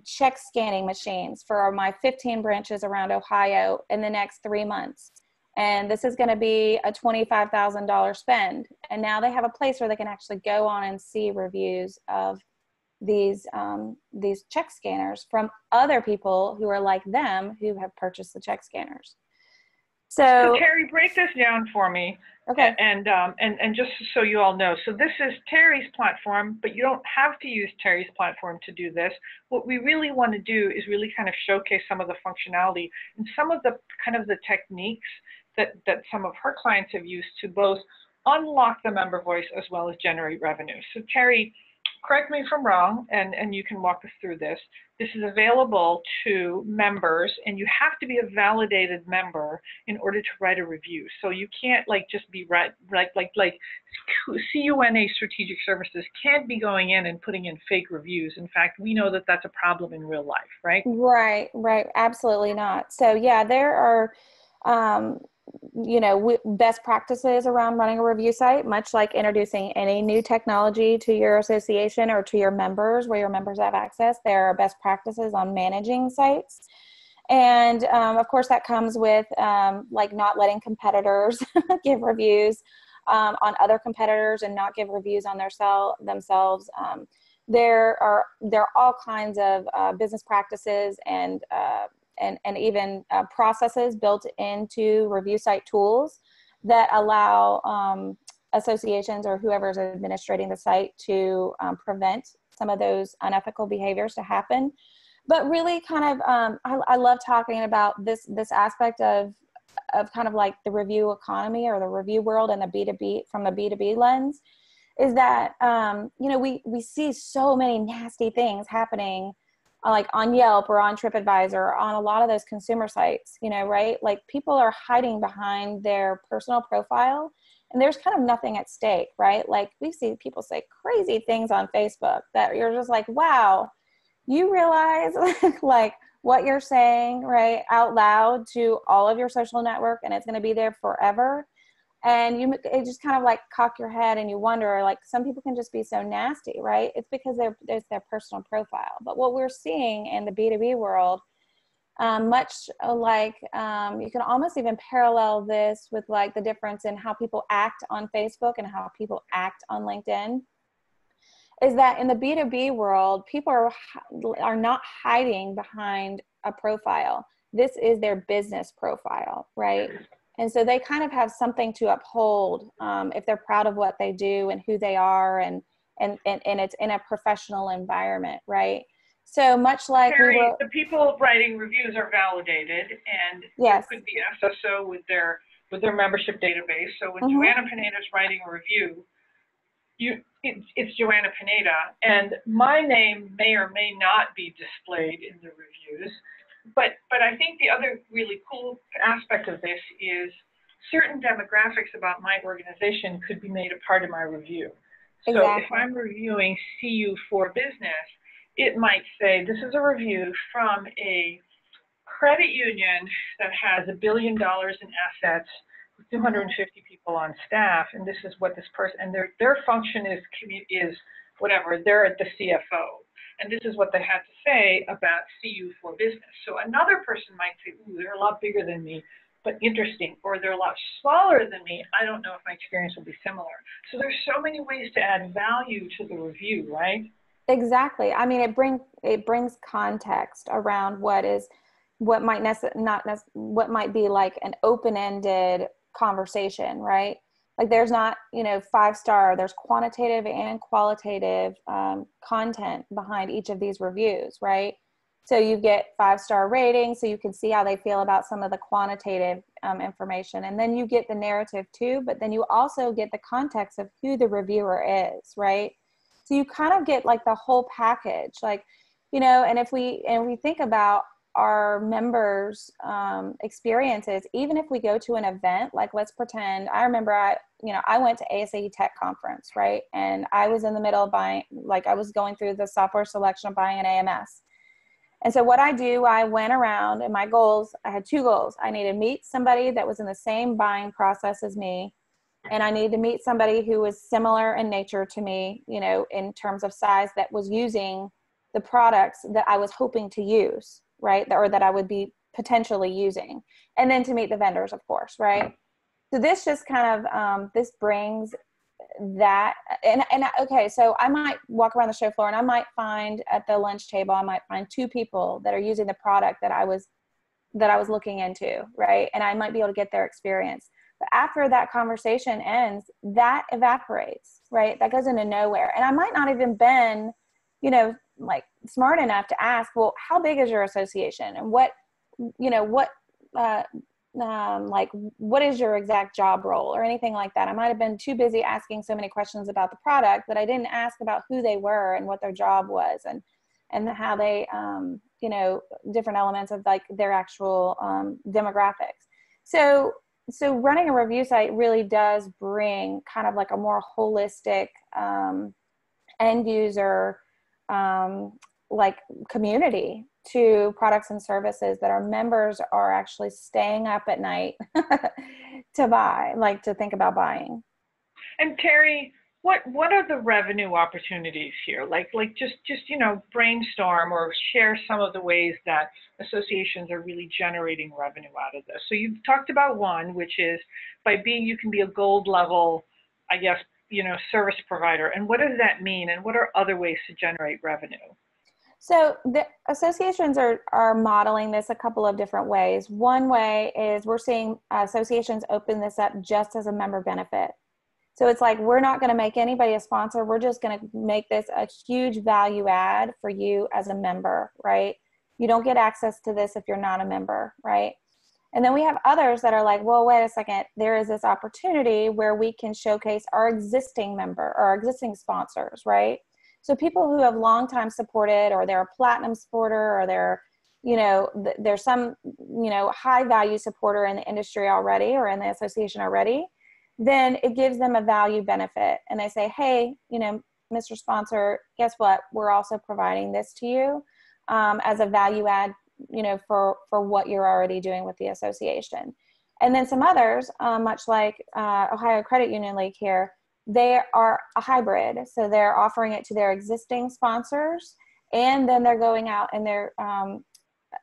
check scanning machines for my 15 branches around Ohio in the next 3 months. And this is going to be a $25,000 spend. And now they have a place where they can actually go on and see reviews of these check scanners from other people who are like them who have purchased the check scanners. So Terry, break this down for me. Okay. And just so you all know, so this is Terry's platform, but you don't have to use Terry's platform to do this. What we really want to do is really kind of showcase some of the functionality and some of the kind of the techniques that some of her clients have used to both unlock the member voice as well as generate revenue. So Terry, correct me if I'm wrong, and you can walk us through this. This is available to members, and you have to be a validated member in order to write a review. So you can't just be like CUNA Strategic Services can't be going in and putting in fake reviews. In fact, we know that that's a problem in real life, right? Right. Absolutely not. So yeah, there are best practices around running a review site, much like introducing any new technology to your association or to your members where your members have access. There are best practices on managing sites. And of course, that comes with not letting competitors give reviews on other competitors and not give reviews on themselves. There are all kinds of business practices and even processes built into review site tools that allow associations or whoever's administrating the site to prevent some of those unethical behaviors to happen. But really kind of, I love talking about this aspect of kind of like the review economy or the review world and the B2B from the B2B lens, is that, we see so many nasty things happening like on Yelp or on TripAdvisor or on a lot of those consumer sites, right? Like people are hiding behind their personal profile and there's kind of nothing at stake, right? Like we see people say crazy things on Facebook that you're just like, wow, you realize like what you're saying, right, out loud to all of your social network and it's going to be there forever. And it just kind of like cock your head and you wonder, like some people can just be so nasty, right? It's because it's their personal profile. But what we're seeing in the B2B world, much like you can almost even parallel this with like the difference in how people act on Facebook and how people act on LinkedIn, is that in the B2B world, people are not hiding behind a profile. This is their business profile, right? And so they kind of have something to uphold if they're proud of what they do and who they are, and it's in a professional environment, right? So much like we Terry, wrote, the people writing reviews are validated, and there yes. could be SSO with their membership database. So when Mm-hmm. Joanna Pineda's writing a review, it's Joanna Pineda, and my name may or may not be displayed in the reviews. But I think the other really cool aspect of this is certain demographics about my organization could be made a part of my review. So if Exactly. I'm reviewing CU for Business, it might say this is a review from a credit union that has $1 billion in assets, 250 people on staff, and this is what this person, and their function is whatever, they're at the CFO, and this is what they had to say about CU for Business. So another person might say, ooh, they're a lot bigger than me, but interesting, or they're a lot smaller than me. I don't know if my experience will be similar. So there's so many ways to add value to the review, right? Exactly. I mean, it brings context around what might what might be like an open-ended conversation, right? Like there's not, 5-star, there's quantitative and qualitative content behind each of these reviews, right? So you get 5-star ratings, so you can see how they feel about some of the quantitative information. And then you get the narrative too, but then you also get the context of who the reviewer is, right? So you kind of get like the whole package, like, and if we think about our members' experiences, even if we go to an event, like let's pretend, I remember I went to ASAE Tech Conference, right? And I was in the middle of buying, like I was going through the software selection of buying an AMS. And so what I went around, and my goals, I had 2 goals. I needed to meet somebody that was in the same buying process as me, and I needed to meet somebody who was similar in nature to me, in terms of size, that was using the products that I was hoping to use, right? Or that I would be potentially using. And then to meet the vendors, of course, right? So this just kind of, this brings that. And okay, so I might walk around the show floor and I might find at the lunch table, I might find 2 people that are using the product that I was looking into, right? And I might be able to get their experience. But after that conversation ends, that evaporates, right? That goes into nowhere. And I might not even been, like smart enough to ask, well, how big is your association? And what uh, like, what is your exact job role or anything like that? I might have been too busy asking so many questions about the product that I didn't ask about who they were and what their job was, and how they, different elements of like their actual demographics. So running a review site really does bring kind of like a more holistic end user like community to products and services that our members are actually staying up at night to buy, like to think about buying. And Terry, what are the revenue opportunities here? Like just brainstorm or share some of the ways that associations are really generating revenue out of this. So you've talked about one, which is you can be a gold level, I guess, service provider. And what does that mean? And what are other ways to generate revenue? So the associations are modeling this a couple of different ways. One way is we're seeing associations open this up just as a member benefit. So it's like, we're not going to make anybody a sponsor. We're just going to make this a huge value add for you as a member, right? You don't get access to this if you're not a member, right? And then we have others that are like, well, wait a second, there is this opportunity where we can showcase our existing member or our existing sponsors, right? So people who have long time supported, or they're a platinum supporter, or they're, there's some, high value supporter in the industry already or in the association already, then it gives them a value benefit. And they say, hey, Mr. Sponsor, guess what? We're also providing this to you as a value add, for what you're already doing with the association. And then some others, much like Ohio Credit Union League here, they are a hybrid. So they're offering it to their existing sponsors, and then they're going out and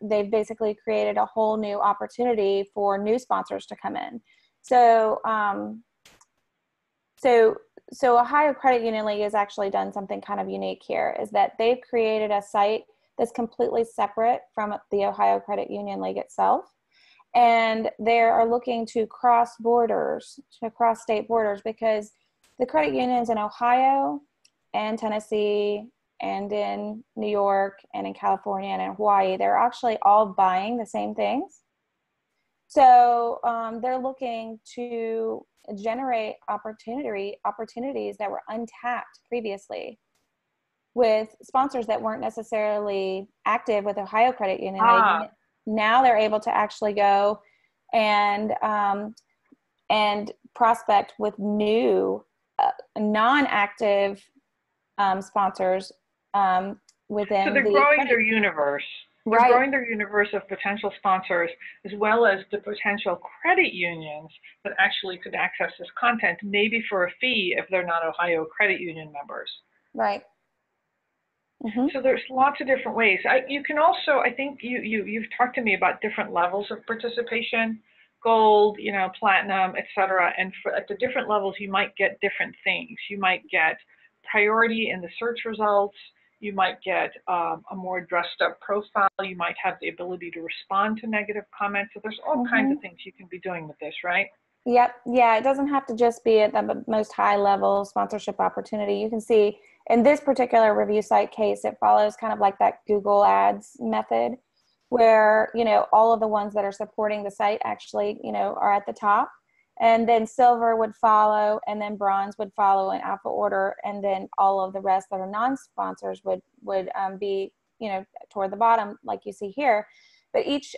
they've basically created a whole new opportunity for new sponsors to come in. So, so Ohio Credit Union League has actually done something kind of unique here, is that they've created a site that's completely separate from the Ohio Credit Union League itself. And they are looking to cross state borders, because the credit unions in Ohio and Tennessee and in New York and in California and in Hawaii, they're actually all buying the same things. So they're looking to generate opportunities that were untapped previously with sponsors that weren't necessarily active with Ohio Credit Union. Now they're able to actually go and prospect with new non-active sponsors within. So they're growing their universe. They're growing their universe of potential sponsors, as well as the potential credit unions that actually could access this content, maybe for a fee if they're not Ohio Credit Union members. Right. Mm-hmm. So there's lots of different ways. You can also, I think you've talked to me about different levels of participation, gold, platinum, etc. And at the different levels, you might get different things. You might get priority in the search results. You might get a more dressed up profile. You might have the ability to respond to negative comments. So there's all kinds of things you can be doing with this, right? Yep. Yeah. It doesn't have to just be at the most high level sponsorship opportunity. You can see in this particular review site case, it follows kind of like that Google Ads method where, all of the ones that are supporting the site actually, are at the top. And then silver would follow, and then bronze would follow in alpha order, and then all of the rest that are non-sponsors would be, toward the bottom, like you see here. But each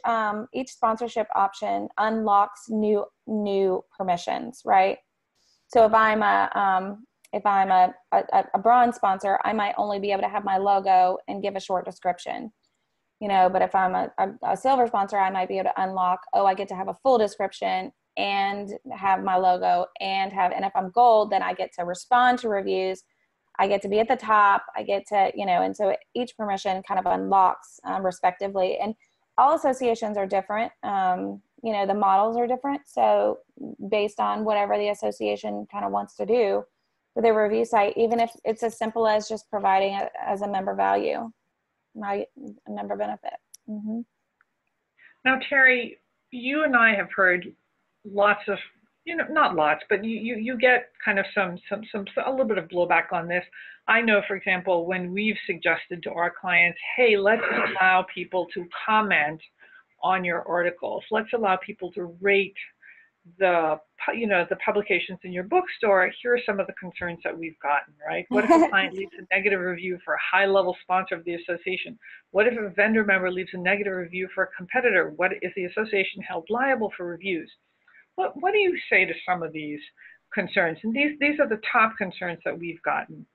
sponsorship option unlocks new permissions, right? So if I'm a bronze sponsor, I might only be able to have my logo and give a short description. But if I'm a silver sponsor, I might be able to unlock, I get to have a full description and have my logo and if I'm gold, then I get to respond to reviews. I get to be at the top. I get to, and so each permission kind of unlocks respectively. And all associations are different. The models are different. So based on whatever the association kind of wants to do with their review site, even if it's as simple as just providing it as a member value, a member benefit. Mm-hmm. Now, Terry, you and I have heard lots of, not lots, but you get kind of a little bit of blowback on this. I know, for example, when we've suggested to our clients, hey, let's allow people to comment on your articles. Let's allow people to rate the publications in your bookstore. Here are some of the concerns that we've gotten, right? What if a client leaves a negative review for a high-level sponsor of the association? What if a vendor member leaves a negative review for a competitor? What is the association held liable for reviews? What do you say to some of these concerns? And these are the top concerns that we've gotten.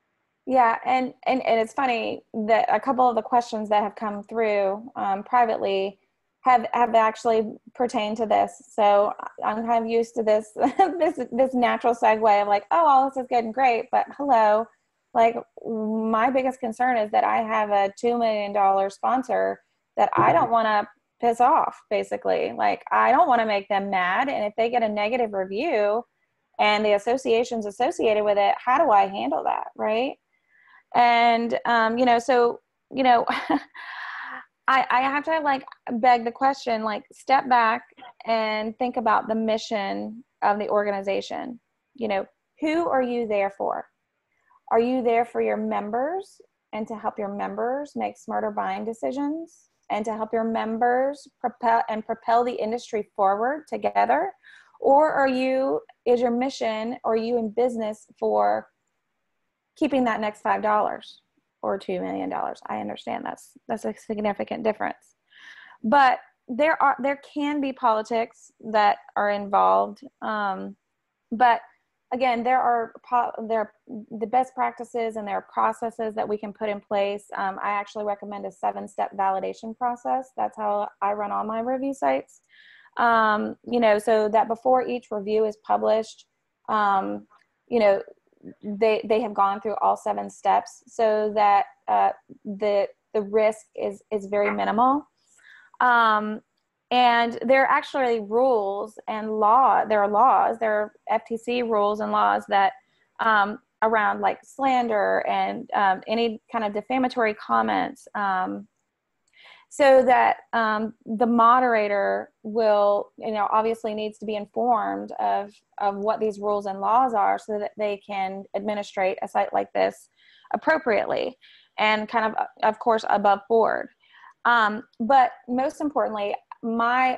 Yeah, and it's funny that a couple of the questions that have come through privately have actually pertained to this. So I'm kind of used to this this natural segue of like, all this is good and great, but hello, like my biggest concern is that I have a $2 million sponsor that I don't want to piss off, basically. Like, I don't want to make them mad. And if they get a negative review and the association's associated with it, how do I handle that? Right. And, I have to like beg the question, like step back and think about the mission of the organization. Who are you there for? Are you there for your members and to help your members make smarter buying decisions? And to help your members propel the industry forward together? Or is your mission, or are you in business for keeping that next $5 or $2 million? I understand that's a significant difference. But there can be politics that are involved. But again, there are the best practices and there are processes that we can put in place. I actually recommend a 7-step validation process. That's how I run all my review sites. So that before each review is published, they have gone through all 7 steps so that the risk is very minimal. And there are actually rules and there are FTC rules and laws that around like slander and any kind of defamatory comments, so that the moderator will, obviously needs to be informed of what these rules and laws are so that they can administrate a site like this appropriately and kind of course, above board. But most importantly, my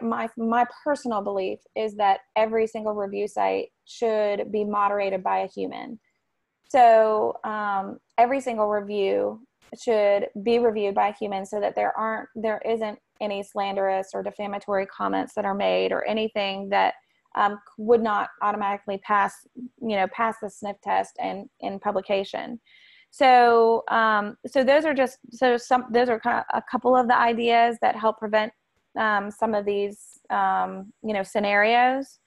personal belief is that every single review site should be moderated by a human. So every single review should be reviewed by a human so that there isn't any slanderous or defamatory comments that are made or anything that would not automatically pass the sniff test and in publication. So those are those are kind of a couple of the ideas that help prevent some of these scenarios.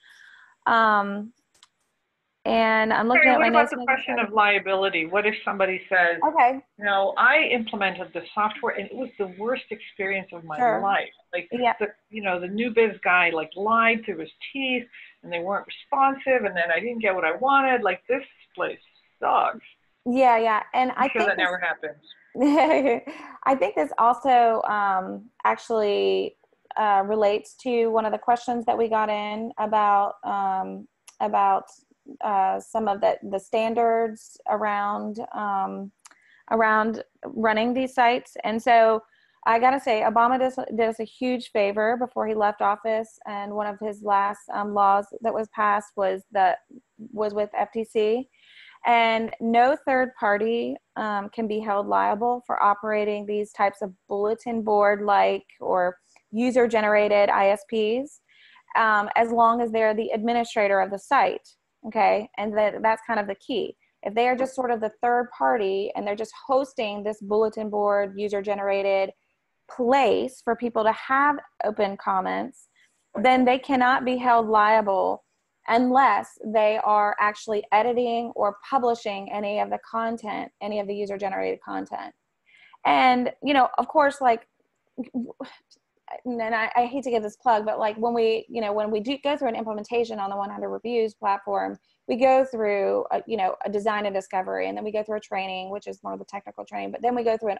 And I'm looking at my notes. What about the question of liability? What if somebody says, okay, I implemented the software and it was the worst experience of my life. Like, the new biz guy lied through his teeth and they weren't responsive and then I didn't get what I wanted. Like, this place sucks. Yeah. And I think that never happens. I think this also actually relates to one of the questions that we got in about some of the standards around running these sites. And so I got to say, Obama did us a huge favor before he left office. And one of his last laws that was passed was with FTC. And no third party can be held liable for operating these types of bulletin board or user generated ISPs as long as they're the administrator of the site. Okay. And that's kind of the key. If they are just sort of the third party and they're just hosting this bulletin board user generated place for people to have open comments, then they cannot be held liable unless they are actually editing or publishing any of the content, any of the user generated content. And, of course, and I hate to give this plug, but when we do go through an implementation on the 100 Reviews platform, we go through a design and discovery, and then we go through a training, which is more of the technical training, but then we go through the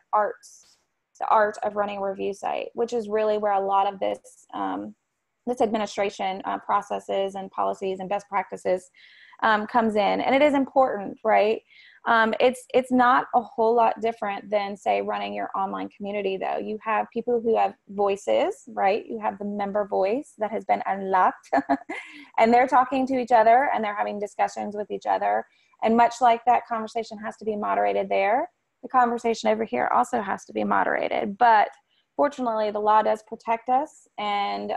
art of running a review site, which is really where a lot of this administration processes and policies and best practices comes in. And it is important, right? It's not a whole lot different than, say, running your online community, though. You have people who have voices, right? You have the member voice that has been unlocked and they're talking to each other and they're having discussions with each other. And much like that conversation has to be moderated there, the conversation over here also has to be moderated. But fortunately, the law does protect us, and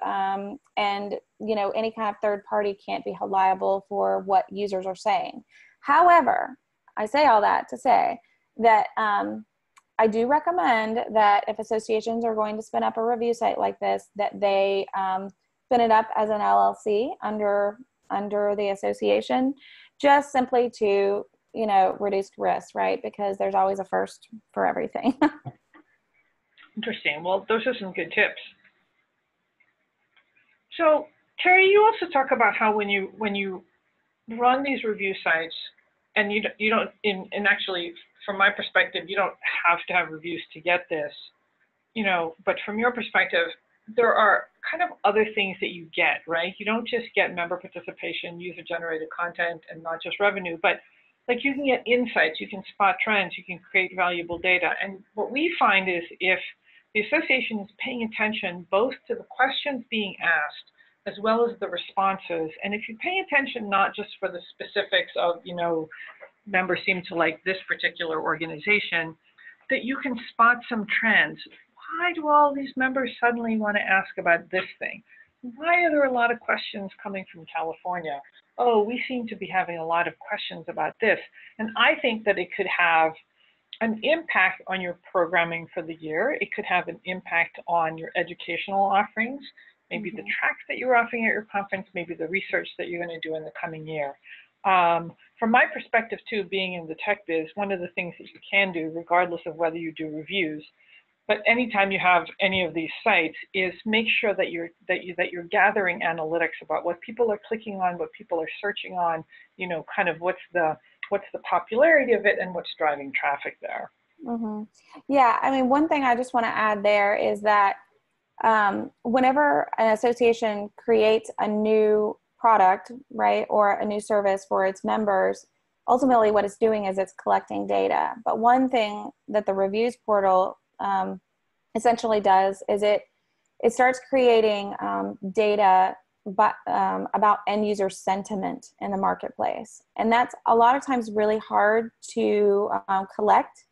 any kind of third party can't be held liable for what users are saying. However, I say all that to say that I do recommend that if associations are going to spin up a review site like this, that they spin it up as an LLC under the association, just simply to reduce risk, right? Because there's always a first for everything. Interesting. Well, those are some good tips. So, Terry, you also talk about how when you run these review sites, and you don't, and actually, from my perspective, you don't have to have reviews to get this, but from your perspective, there are kind of other things that you get, right? You don't just get member participation, user-generated content, and not just revenue, but you can get insights, you can spot trends, you can create valuable data. And what we find is if the association is paying attention both to the questions being asked as well as the responses, and if you pay attention not just for the specifics of, members seem to like this particular organization, that you can spot some trends. Why do all these members suddenly want to ask about this thing? Why are there a lot of questions coming from California? Oh, we seem to be having a lot of questions about this. And I think that it could have an impact on your programming for the year. It could have an impact on your educational offerings, maybe the tracks that you're offering at your conference, maybe the research that you're going to do in the coming year. From my perspective, too, being in the tech biz, one of the things that you can do, regardless of whether you do reviews, but anytime you have any of these sites, is make sure that you're gathering analytics about what people are clicking on, what people are searching on, kind of what's the popularity of it and what's driving traffic there. Mm-hmm. Yeah, I mean, one thing I just want to add there is that whenever an association creates a new product, right, or a new service for its members, ultimately what it's doing is it's collecting data. But one thing that the reviews portal essentially does is it starts creating data about end user sentiment in the marketplace. And that's a lot of times really hard to collect,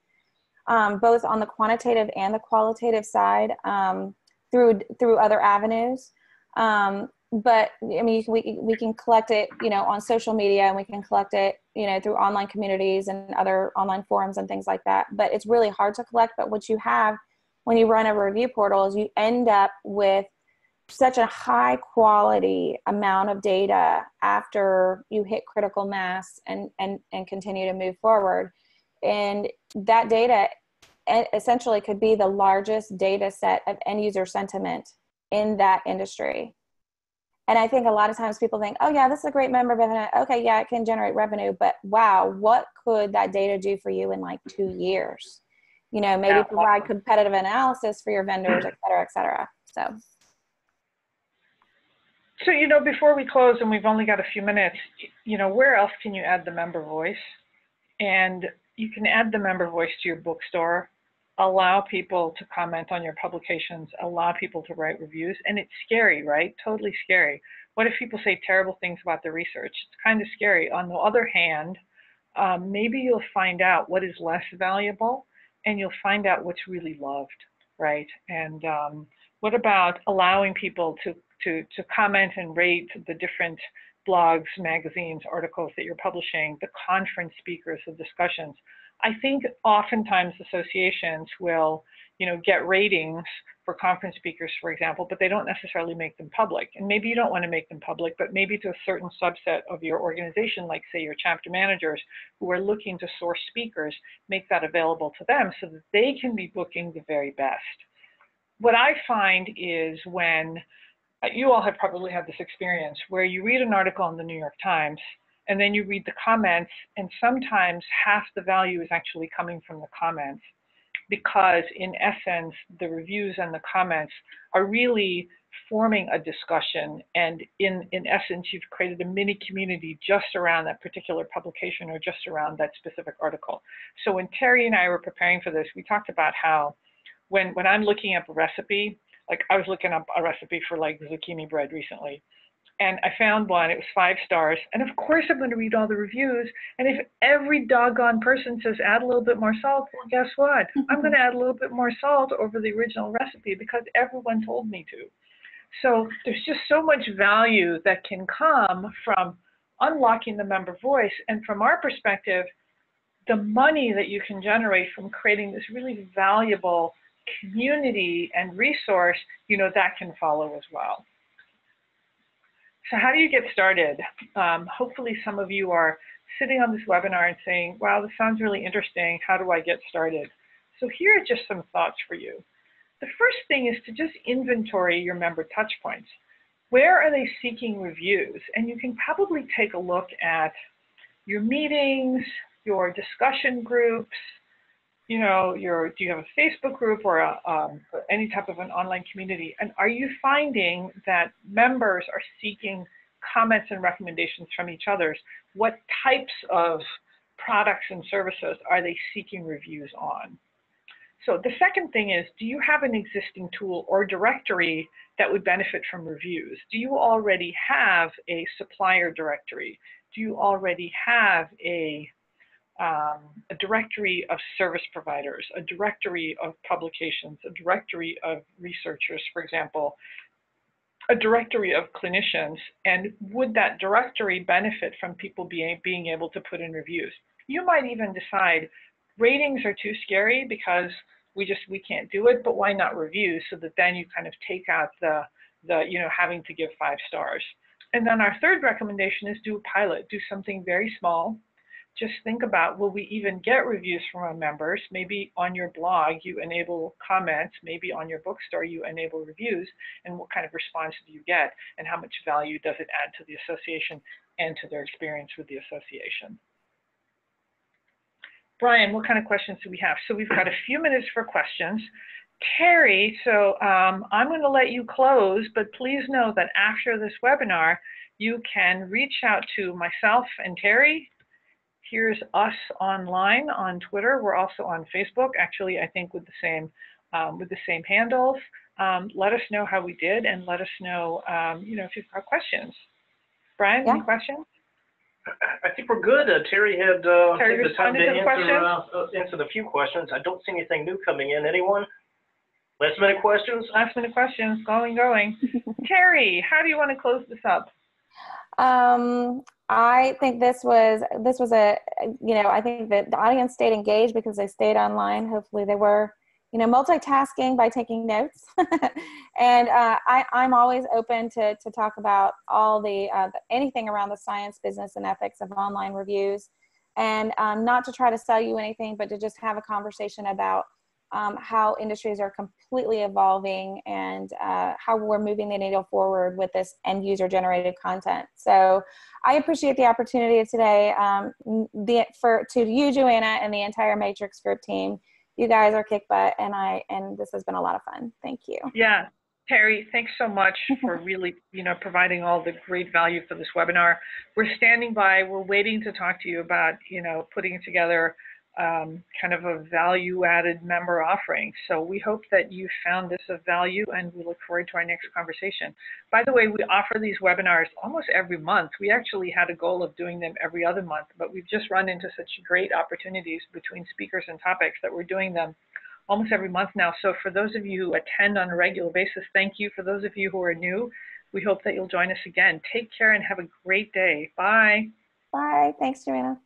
both on the quantitative and the qualitative side, through other avenues. But I mean, we can collect it, on social media, and we can collect it, through online communities and other online forums and things like that. But it's really hard to collect. But what you have when you run a review portal is you end up with such a high quality amount of data after you hit critical mass and continue to move forward. And that data essentially could be the largest data set of end user sentiment in that industry. And I think a lot of times people think, oh yeah, this is a great member event. Okay, yeah, it can generate revenue, but wow, what could that data do for you in like 2 years? Maybe provide competitive analysis for your vendors, et cetera, et cetera. So, before we close, and we've only got a few minutes, where else can you add the member voice? And you can add the member voice to your bookstore, allow people to comment on your publications, allow people to write reviews. And it's scary, right? Totally scary. What if people say terrible things about the research? It's kind of scary. On the other hand, maybe you'll find out what is less valuable, and you'll find out what's really loved, right? And what about allowing people to comment and rate the different blogs, magazines, articles that you're publishing, the conference speakers, the discussions? I think oftentimes associations will, get ratings for conference speakers, for example, but they don't necessarily make them public. And maybe you don't want to make them public, but maybe to a certain subset of your organization, like say your chapter managers who are looking to source speakers, make that available to them so that they can be booking the very best. What I find is when you all have probably had this experience where you read an article in the New York Times and then you read the comments, and sometimes half the value is actually coming from the comments, because in essence, the reviews and the comments are really forming a discussion. And in essence, you've created a mini community just around that particular publication or just around that specific article. So when Terry and I were preparing for this, we talked about how when I'm looking up a recipe, like I was looking up a recipe for like zucchini bread recently, and I found one, it was 5 stars. And of course I'm going to read all the reviews. And if every doggone person says add a little bit more salt, well, guess what? I'm going to add a little bit more salt over the original recipe because everyone told me to. So there's just so much value that can come from unlocking the member voice. And from our perspective, the money that you can generate from creating this really valuable community and resource, that can follow as well. So how do you get started? Hopefully some of you are sitting on this webinar and saying, wow, this sounds really interesting. How do I get started? So here are just some thoughts for you. The first thing is to just inventory your member touch points. Where are they seeking reviews? And you can probably take a look at your meetings, your discussion groups, do you have a Facebook group or any type of an online community? And are you finding that members are seeking comments and recommendations from each other? What types of products and services are they seeking reviews on? So the second thing is, do you have an existing tool or directory that would benefit from reviews? Do you already have a supplier directory? Do you already have a directory of service providers, a directory of publications, a directory of researchers, for example, a directory of clinicians? And would that directory benefit from people being able to put in reviews? You might even decide ratings are too scary because we can't do it, but why not reviews, so that then you kind of take out the having to give 5 stars. And then our third recommendation is do a pilot, do something very small. Just think about, will we even get reviews from our members? Maybe on your blog you enable comments, maybe on your bookstore you enable reviews, and what kind of response do you get, and how much value does it add to the association and to their experience with the association? Brian, what kind of questions do we have? So we've got a few minutes for questions. Terry, so I'm going to let you close, but please know that after this webinar, you can reach out to myself and Terry here's us online on Twitter. We're also on Facebook, actually, I think with the same handles. Let us know how we did, and let us know, if you've got questions. Brian, Yeah. any questions? I think we're good. Terry had Terry taken the time to answer the few questions. I don't see anything new coming in. Anyone? Last minute questions? Last minute questions, going. Terry, how do you want to close this up? I think this was I think that the audience stayed engaged because they stayed online. Hopefully they were, multitasking by taking notes. And I'm always open to talk about all anything around the science, business, and ethics of online reviews. And not to try to sell you anything, but to just have a conversation about how industries are completely evolving and how we're moving the needle forward with this end user generated content. So I appreciate the opportunity today to you, Joanna, and the entire Matrix Group team. You guys are kick butt, and this has been a lot of fun. Thank you. Yeah, Terry, thanks so much for really, providing all the great value for this webinar. We're standing by. We're waiting to talk to you about, putting together kind of a value-added member offering. So we hope that you found this of value, and we look forward to our next conversation. By the way, we offer these webinars almost every month. We actually had a goal of doing them every other month, but we've just run into such great opportunities between speakers and topics that we're doing them almost every month now. So for those of you who attend on a regular basis, thank you. For those of you who are new, we hope that you'll join us again. Take care and have a great day. Bye. Bye. Thanks, Joanna.